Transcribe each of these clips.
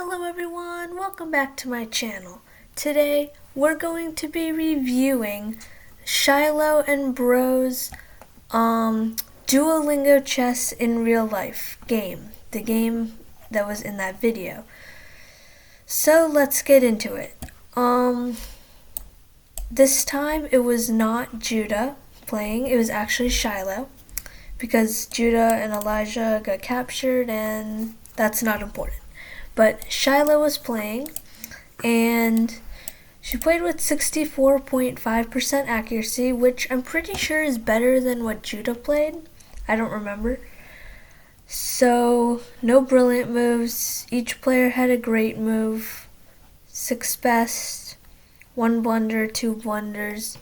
Hello everyone, welcome back to my channel. Today we're going to be reviewing Shiloh and Bro's Duolingo chess in real life game, the game that was in that video. So let's get into it. This time it was not Judah playing, it was actually Shiloh, because Judah and Elijah got captured and that's not important. But Shiloh was playing, and she played with 64.5% accuracy, which I'm pretty sure is better than what Judah played. I don't remember. So, no brilliant moves. Each player had a great move. 6 best, 1 blunder, 2 blunders.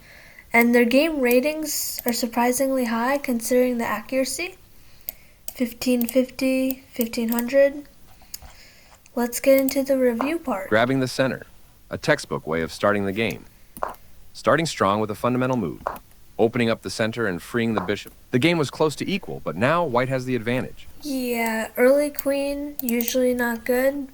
And their game ratings are surprisingly high considering the accuracy. 1550, 1500. Let's get into the review part. Grabbing the center, a textbook way of starting the game. Starting strong with a fundamental move, opening up the center and freeing the bishop. The game was close to equal, but now white has the advantage. Yeah, early queen, usually not good,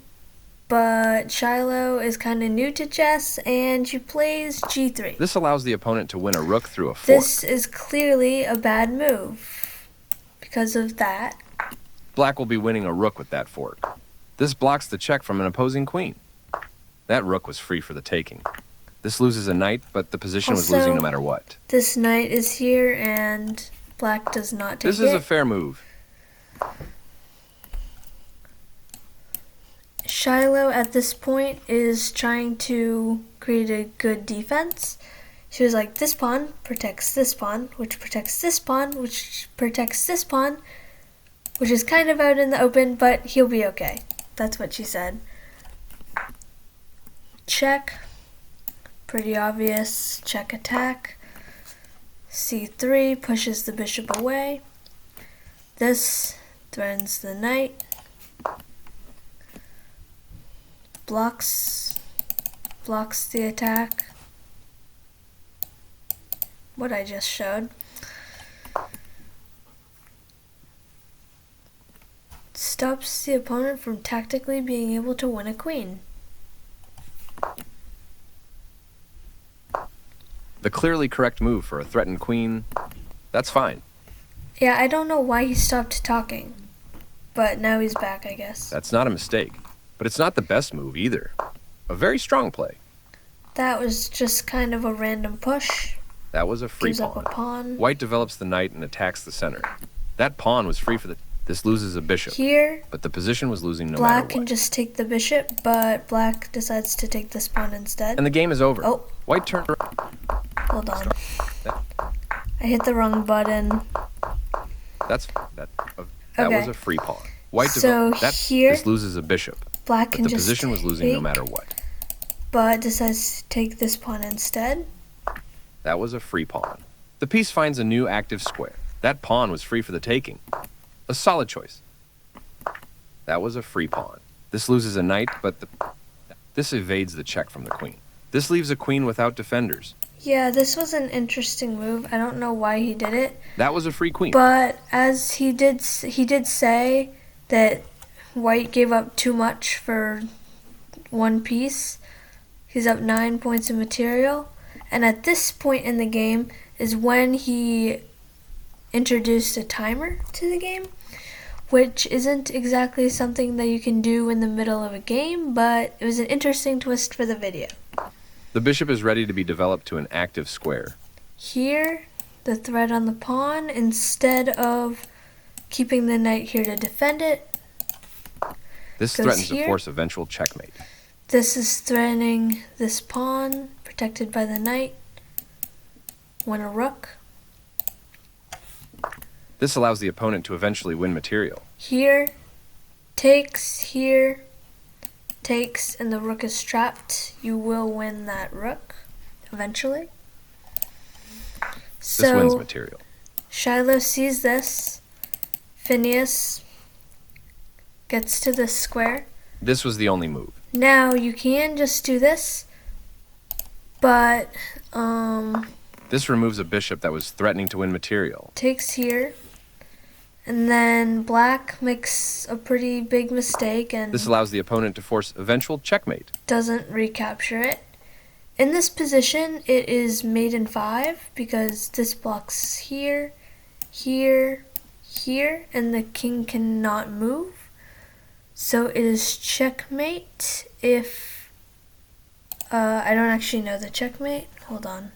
but Shiloh is kind of new to chess and she plays g3. This allows the opponent to win a rook through a fork. This is clearly a bad move because of that. Black will be winning a rook with that fork. This blocks the check from an opposing queen. That rook was free for the taking. This loses a knight, but the position was losing no matter what. This knight is here and black does not take it. This is a fair move. Shiloh at this point is trying to create a good defense. She was like, this pawn protects this pawn, which protects this pawn, which protects this pawn, which is kind of out in the open, but he'll be okay. That's what she said. Check. Pretty obvious. Check attack. c3 pushes the bishop away. This threatens the knight. Blocks the attack. What I just showed. Stops the opponent from tactically being able to win a queen. The clearly correct move for a threatened queen. That's fine. Yeah, I don't know why he stopped talking, but now he's back, I guess. That's not a mistake, but it's not the best move either. A very strong play. That was just kind of a random push. That was a free Gives pawn. up a pawn. White develops the knight and attacks the center. That pawn was free for the... This loses a bishop. Here, but the position was losing no matter black what. can just take the bishop, but black decides to take this pawn instead. And the game is over. Oh. White turned... Hold on. I hit the wrong button. That Okay. was a free pawn. White So here, this loses a bishop. black But can the just position was losing no take, matter what. but decides to take this pawn instead. That was a free pawn. The piece finds a new active square. That pawn was free for the taking. A solid choice. That was a free pawn. This loses a knight, but this evades the check from the queen. This leaves a queen without defenders. Yeah, this was an interesting move. I don't know why he did it. That was a free queen. But as he did say that white gave up too much for one piece. He's up 9 points of material. And at this point in the game is when he introduced a timer to the game, which isn't exactly something that you can do in the middle of a game, but it was an interesting twist for the video. The bishop is ready to be developed to an active square. Here, the threat on the pawn, instead of keeping the knight here to defend it, This threatens to force eventual checkmate. This is threatening this pawn, protected by the knight. Win a rook. This allows the opponent to eventually win material. Here, takes, and the rook is trapped. You will win that rook, eventually. This wins material. Shiloh sees this. Phineas gets to this square. This was the only move. Now, you can just do this, but, This removes a bishop that was threatening to win material. takes here, And then black makes a pretty big mistake and This allows the opponent to force eventual checkmate. doesn't recapture it. In this position, it is mate in 5 because this blocks here, here, here, and the king cannot move. So it is checkmate if, I don't actually know the checkmate. Hold on.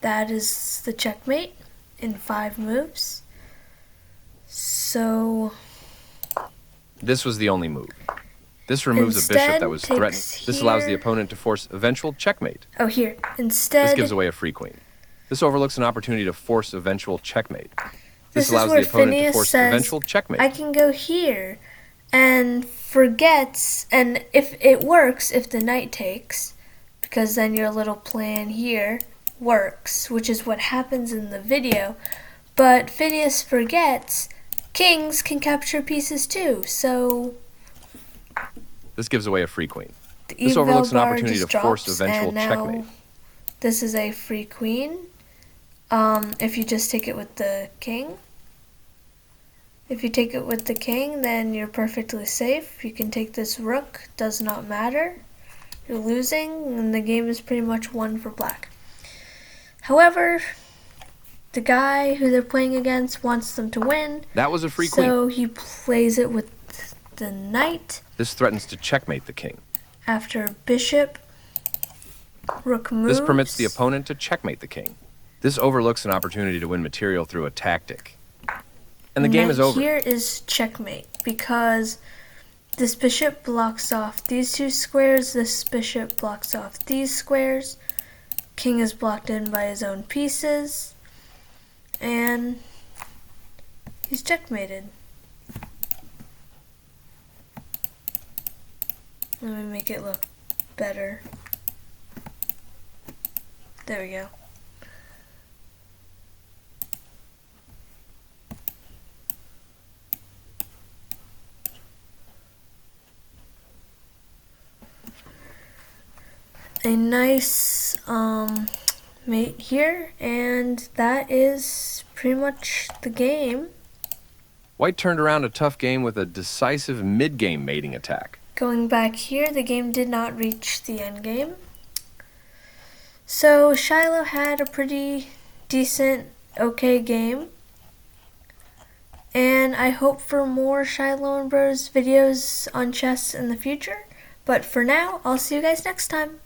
That is the checkmate in 5 moves. So This was the only move. This removes a bishop that was threatened. This allows the here. opponent to force eventual checkmate. Oh, here. This Instead, gives away a free queen. This overlooks an opportunity to force eventual checkmate. this This is allows where the opponent to Phineas force says, eventual checkmate. I can go here, and forgets, and if it works, if the knight takes, because then your little plan here works, which is what happens in the video. But Phineas forgets kings can capture pieces too, so This gives away a free queen. the This eval overlooks an bar opportunity just to force drops, eventual and now checkmate. this is a free queen. If you just take it with the king. If you take it with the king, then you're perfectly safe. You can take this rook, does not matter. You're losing, and the game is pretty much won for black. However, the guy who they're playing against wants them to win, That was a free queen. so he plays it with the knight This threatens to checkmate the king. after bishop, rook moves. This permits the opponent to checkmate the king. This overlooks an opportunity to win material through a tactic. And the game is over. Here is checkmate because this bishop blocks off these 2 squares, this bishop blocks off these squares, king is blocked in by his own pieces, and he's checkmated. Let me make it look better. There we go. A nice mate here, and that is pretty much the game. White turned around a tough game with a decisive mid-game mating attack. Going back here, the game did not reach the end game. So Shiloh had a pretty decent, okay game. And I hope for more Shiloh and Bros videos on chess in the future. But for now, I'll see you guys next time.